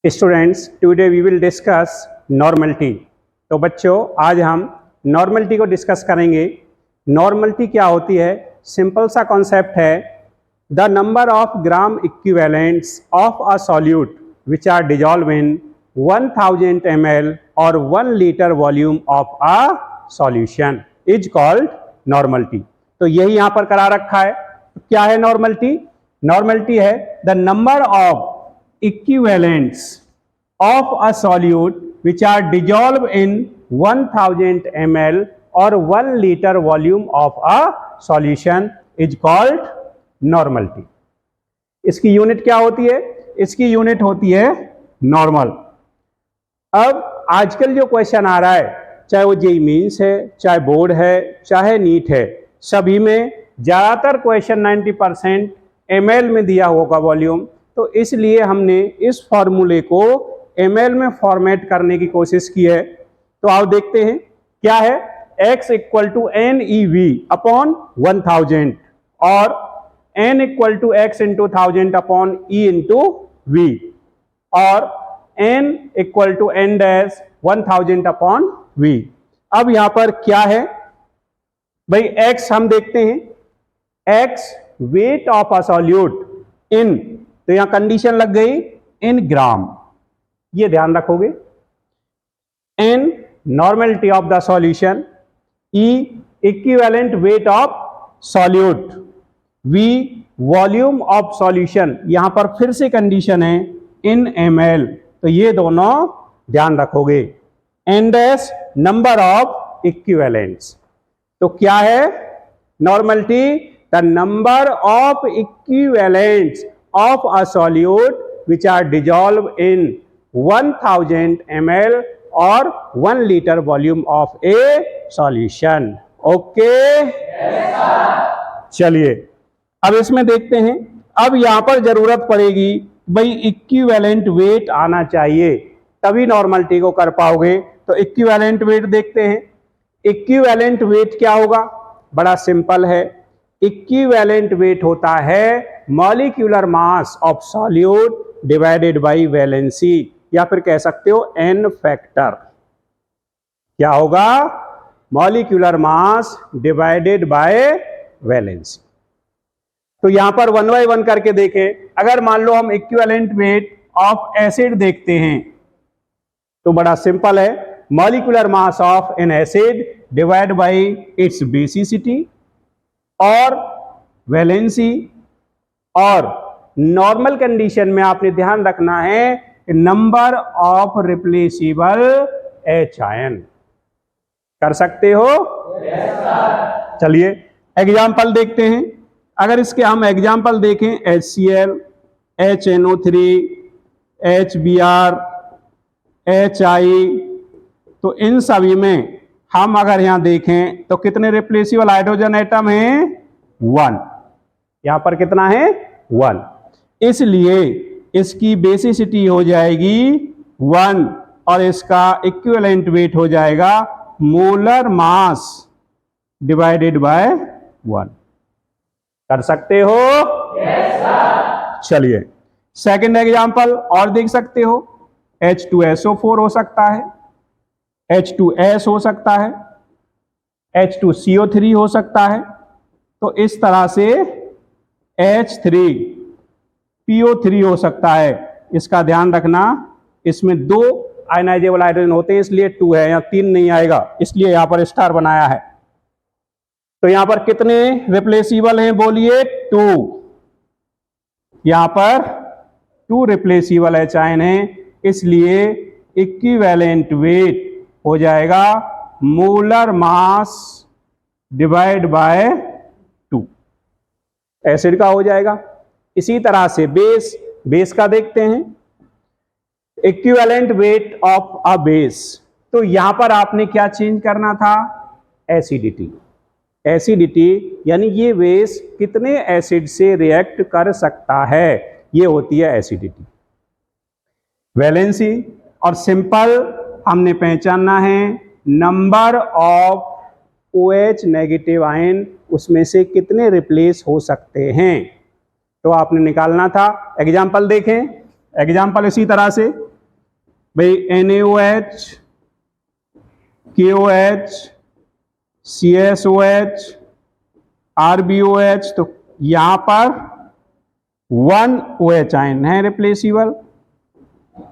Students, today we will discuss normality. तो बच्चों, आज हम नॉर्मलिटी को डिस्कस करेंगे। नॉर्मलिटी क्या होती है? सिंपल सा कॉन्सेप्ट है, the number of gram equivalents of a solute which are dissolve in 1000 ml और 1 litre volume of a solution is called normality. तो यही यहाँ पर करा रखा है। तो क्या है नॉर्मलिटी? नॉर्मलिटी है the number of equivalents of a solute which are dissolved in 1000 ml or 1 liter volume of a solution is called normality। इसकी यूनिट क्या होती है? इसकी यूनिट होती है नॉर्मल। अब आजकल जो क्वेश्चन आ रहा है, चाहे वो जेईई मेंस है, चाहे बोर्ड है, चाहे नीट है, सभी में ज़्यादातर क्वेश्चन 90% ml में दिया होगा वॉल्यूम। तो इसलिए हमने इस फॉर्मूले को ml में फॉर्मेट करने की कोशिश की है। तो आओ देखते हैं क्या है। x equal to N E V upon 1000 और n equal to X into 1000 upon E into V और n equal to n dash 1000 upon V. अब यहां पर क्या है भाई? x हम देखते हैं, x weight of a solute in, तो यहां कंडीशन लग गई इन ग्राम, ये ध्यान रखोगे। N normality of the solution, E equivalent weight of solute, V volume of solution, यहां पर फिर से कंडीशन है इन ml, तो ये दोनों ध्यान रखोगे। N dash number of equivalents, तो क्या है normality? The number of equivalents of a solute which are dissolved in 1000 ml or 1 liter volume of a solution। Okay, चलिए अब इसमें देखते हैं। अब यहां पर जरूरत पड़ेगी भाई इक्विवेलेंट वेट आना चाहिए, तभी नॉर्मलिटी को कर पाओगे। तो इक्विवेलेंट वेट देखते हैं। इक्विवेलेंट वेट क्या होगा? बड़ा सिंपल है। इक्विवेलेंट वेट होता है molecular mass of solute divided by valency, या फिर कह सकते हो एन फैक्टर। क्या होगा? Molecular mass divided by valency. तो यहां पर 1 by 1 करके देखें। अगर मान लो हम इक्विवेलेंट वेट ऑफ एसिड देखते हैं, तो बड़ा सिंपल है, molecular mass of N acid divide by it's basicity और वैलेंसी। और नॉर्मल कंडीशन में आपने ध्यान रखना है number of replaceable H ion. कर सकते हो? चलिए एग्जाम्पल देखते हैं। अगर इसके हम एग्जाम्पल देखें, HCl, HNO3, HBr, HI, तो इन सभी में हम अगर यहां देखें तो कितने रिप्लेसेबल हाइड्रोजन एटम हैं? 1। यहां पर कितना है? 1। इसलिए इसकी बेसिसिटी हो जाएगी 1 और इसका इक्विवेलेंट वेट हो जाएगा मोलर मास डिवाइडेड बाय 1। कर सकते हो? चलिए सेकंड एग्जांपल और देख सकते हो। H2SO4 हो सकता है, H2S हो सकता है, H2CO3 हो सकता है। तो इस तरह से H3PO3 हो सकता है। इसका ध्यान रखना, इसमें 2 आयनाइजेबल हाइड्रोजन होते हैं, इसलिए 2 है, यहाँ 3 नहीं आएगा, इसलिए यहां पर स्टार बनाया है। तो यहां पर कितने रिप्लेसेबल हैं? बोलिए 2। यहां पर 2 रिप्लेसेबल एच आयन है, इसलिए इक्विवेलेंट वेट हो जाएगा molar mass divide by 2, acid का हो जाएगा। इसी तरह से बेस का देखते हैं। Equivalent weight of a base, तो यहां पर आपने क्या चेंज करना था? एसिडिटी। एसिडिटी यानी ये बेस कितने एसिड से रिएक्ट कर सकता है, ये होती है एसिडिटी। वैलेंसी और सिंपल हमने पहचानना है number of OH negative ion, उसमें से कितने रिप्लेस हो सकते हैं, तो आपने निकालना था। एग्जाम्पल देखें। एग्जाम्पल इसी तरह से भाई NaOH, KOH, CSOH, RbOH, तो यहां पर 1 OH आयन है रिप्लेसिबल,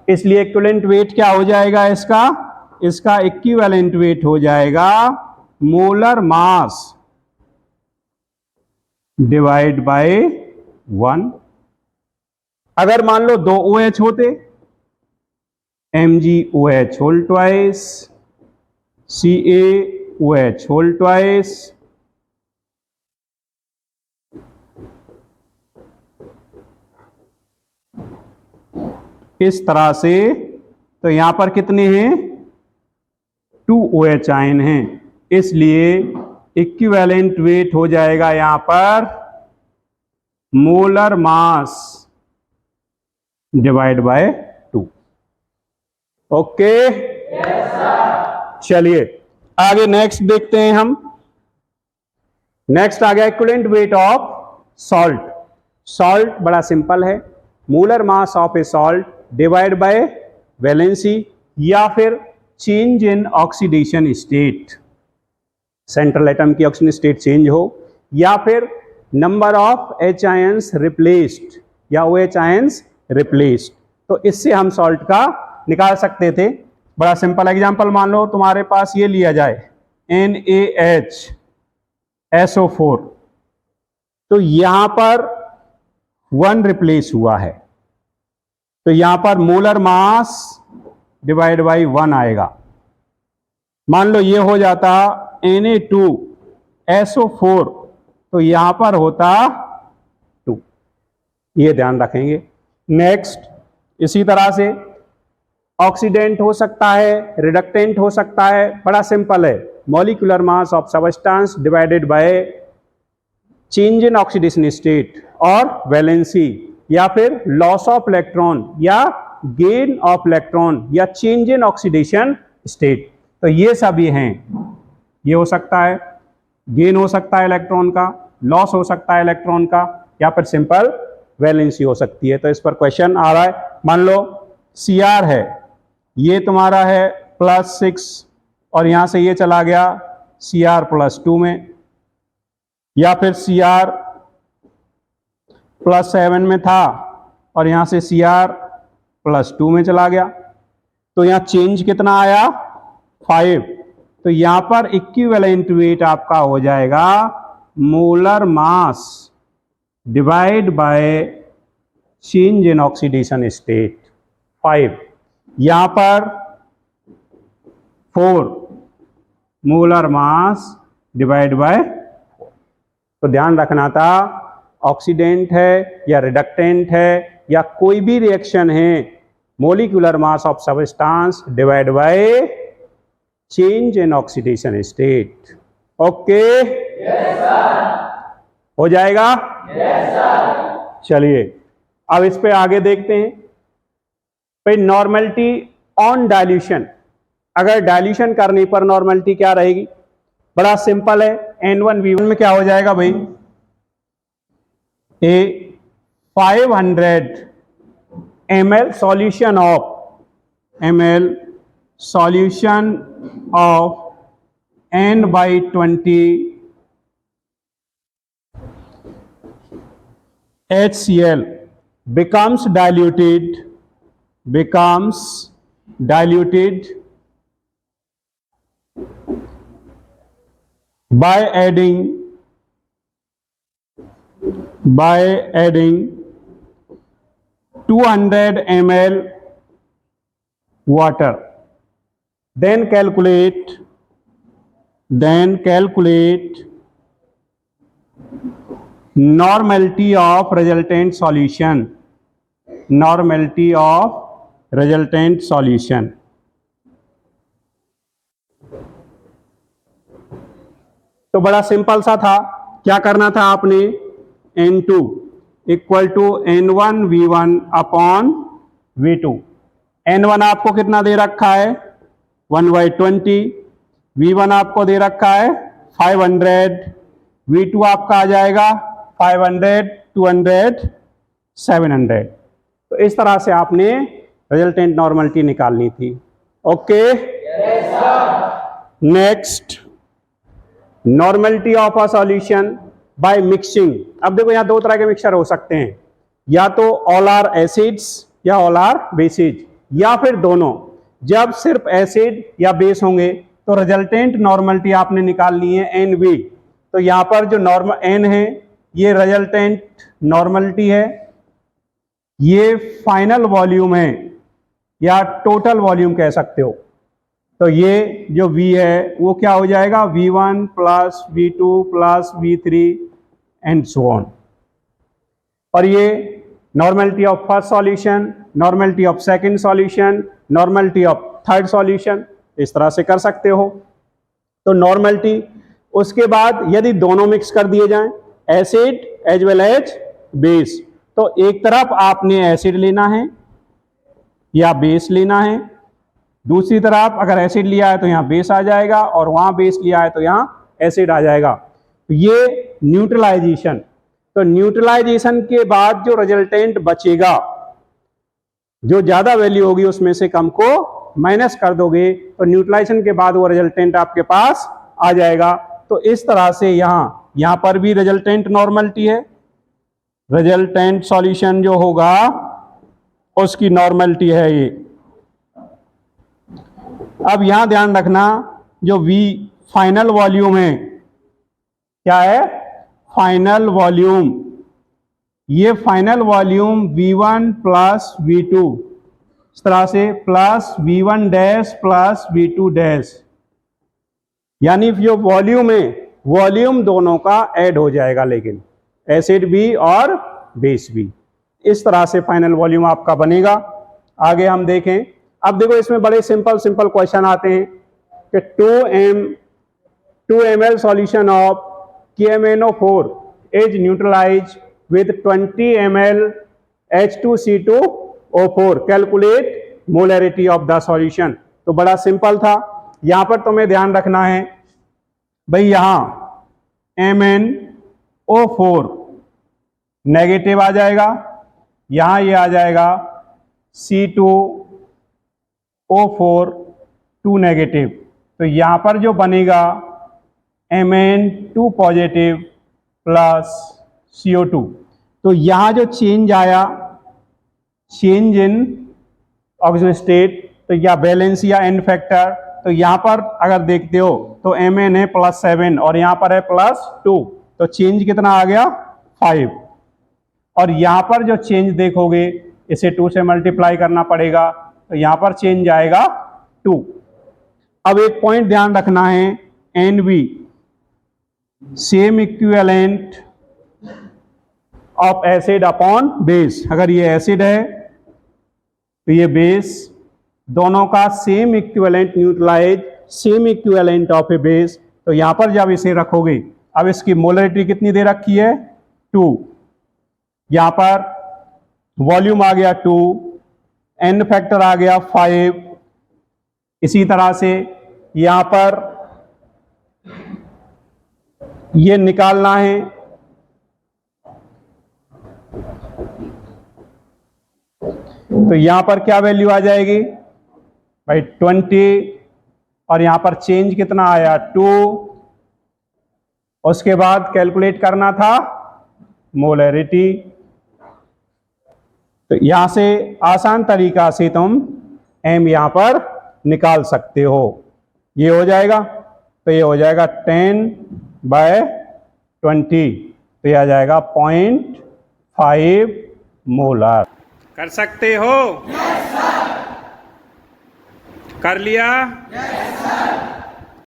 इसलिए इक्विवेलेंट वेट क्या हो जाएगा इसका? इसका इक्विवेलेंट वेट हो जाएगा मोलर मास डिवाइड बाय 1। अगर मान लो 2 OH होते, MgOH whole twice, CaOH whole twice, इस तरह से, तो यहां पर कितने हैं? 2 OH आयन हैं, इसलिए इक्विवेलेंट वेट हो जाएगा यहां पर molar mass divide by 2। Okay, चलिए आगे नेक्स्ट देखते हैं हम। नेक्स्ट आ गया equivalent weight of salt. Salt बड़ा सिंपल है, molar mass of A salt divide by valency या फिर change in oxidation state, central atom की ऑक्सीजन स्टेट चेंज हो, या फिर number of H ions replaced या OH आयंस रिप्लेस्ड, तो इससे हम सॉल्ट का निकाल सकते थे। बड़ा सिंपल एग्जांपल मान लो तुम्हारे पास ये लिया जाए NaHSO4, तो यहां पर 1 रिप्लेस हुआ है, तो यहां पर मोलर मास डिवाइड बाई 1 आएगा। मान लो ये हो जाता Na2SO4, तो यहां पर होता 2, ये ध्यान रखेंगे। नेक्स्ट, इसी तरह से ऑक्सीडेंट हो सकता है, रिडक्टेंट हो सकता है, बड़ा सिंपल है, molecular mass of substance divided by change in oxidation state और वैलेंसी, या फिर लॉस ऑफ इलेक्ट्रॉन या गेन ऑफ इलेक्ट्रॉन या चेंज इन ऑक्सीडेशन स्टेट, तो ये सभी हैं। ये हो सकता है गेन हो सकता है इलेक्ट्रॉन का, लॉस हो सकता है इलेक्ट्रॉन का, या फिर सिंपल वैलेंसी हो सकती है। तो इस पर क्वेश्चन आ रहा है, मान लो Cr है, ये तुम्हारा है +6 और यहां से ये चला गया Cr+2 में, या फिर Cr +7 में था और यहां से Cr+2 में चला गया, तो यहां चेंज कितना आया? 5। तो यहां पर इक्विवेलेंट वेट आपका हो जाएगा molar mass divide by change in oxidation state 5, यहां पर 4 मोलर मास डिवाइड बाय 4। तो ध्यान रखना था, ऑक्सीडेंट है या रिडक्टेंट है या कोई भी रिएक्शन है, molecular mass of substance divide by change in oxidation state. Okay, हो जाएगा? चलिए अब इस पे आगे देखते हैं। भाई नॉर्मलिटी ऑन डाइल्यूशन, अगर डाइल्यूशन करने पर नॉर्मलिटी क्या रहेगी? बड़ा सिंपल है, N1V1 में क्या हो जाएगा भाई? ए 500 ml solution of N/20 HCl becomes diluted by adding 200 ml water. Then calculate normality of resultant solution. तो बड़ा सिंपल सा था, क्या करना था आपने? N2 equal to N1V1 upon V2। N1 आपको कितना दे रखा है? 1/20। V1 आपको दे रखा है 500। V2 आपका आ जाएगा 500, 200, 700। तो इस तरह से आपने रिजल्टेंट नॉर्मलिटी निकालनी थी। Okay, next, normality of a solution by mixing. अब देखो यहाँ दो तरह के मिक्सचर हो सकते हैं, या तो ऑल आर एसिड्स या ऑल आर बेसिज, या फिर दोनों। जब सिर्फ एसिड या बेस होंगे तो रिजल्टेंट नॉर्मलिटी आपने निकालनी है NV। तो यहाँ पर जो नॉर्मल N है ये रिजल्टेंट नॉर्मलिटी है, ये फाइनल वॉल्यूम है या टोटल वॉल्यूम कह सकते हो। तो ये जो V है वो क्या हो जाएगा, V1 plus V2 plus V3 and so on. और ये normality of first solution, normality of second solution, normality of third solution, इस तरह से कर सकते हो। तो नॉर्मलिटी, उसके बाद यदि दोनों मिक्स कर दिए जाएं, acid as well as base, तो एक तरफ आपने एसिड लेना है या बेस लेना है, दूसरी तरफ अगर एसिड लिया है तो यहाँ बेस आ जाएगा और वहां बेस लिया है तो यहाँ एसिड आ जाएगा। तो ये न्यूट्रलाइजेशन। तो न्यूट्रलाइजेशन के बाद जो रिजल्टेंट बचेगा, जो ज्यादा वैल्यू होगी उसमें से कम को माइनस कर दोगे तो न्यूट्रलाइजेशन के बाद वो रिजल्टेंट आपके पास आ जाएगा। तो इस तरह से यहाँ पर भी रिजल्टेंट नॉर्मलिटी है, रिजल्टेंट सॉल्यूशन जो होगा उसकी नॉर्मलिटी है ये। अब यहां ध्यान रखना, जो V फाइनल वॉल्यूम है, क्या है, फाइनल वॉल्यूम, ये final volume V1 plus V2, इस तरह से plus V1 dash plus V2 dash, यानी जो वॉल्यूम है वॉल्यूम दोनों का ऐड हो जाएगा, लेकिन एसिड भी और बेस भी। इस तरह से फाइनल वॉल्यूम आपका बनेगा। आगे हम देखें। अब देखो इसमें बड़े सिंपल क्वेश्चन आते हैं कि 2 ml solution of KMnO4 is neutralize with 20 ml H2C2O4, calculate molarity of the solution. तो बड़ा सिंपल था। यहां पर तुम्हें ध्यान रखना है भाई, यहां MnO4 नेगेटिव आ जाएगा, यहां ये आ जाएगा C2O4 2 नेगेटिव। तो यहां पर जो बनेगा Mn2 पॉजिटिव प्लस CO2। तो यहां जो चेंज आया, चेंज इन ऑक्सीजन स्टेट, तो या बैलेंस या एन फैक्टर, तो यहां पर अगर देखते हो तो Mn है +7 और यहां पर है +2, तो चेंज कितना आ गया 5। और यहां पर जो चेंज देखोगे इसे 2 से मल्टीप्लाई करना पड़ेगा, तो यहां पर चेंज आएगा 2। अब एक पॉइंट ध्यान रखना है, NV same equivalent of acid upon base. अगर ये एसिड है तो ये बेस, दोनों का same equivalent neutralize, same equivalent of a base. तो यहां पर जब इसे रखोगे, अब इसकी मोलरिटी कितनी दे रखी है 2, यहां पर वॉल्यूम आ गया 2, एन फैक्टर आ गया 5। इसी तरह से यहां पर ये निकालना है, तो यहां पर क्या वैल्यू आ जाएगी भाई 20, और यहां पर चेंज कितना आया 2। उसके बाद कैलकुलेट करना था मोलरिटी। तो यहां से आसान तरीका से तुम M यहां पर निकाल सकते हो। ये हो जाएगा, तो ये हो जाएगा 10/20, तो ये आ जाएगा 0.5 मोलर। कर सकते हो? yes, कर लिया? yes,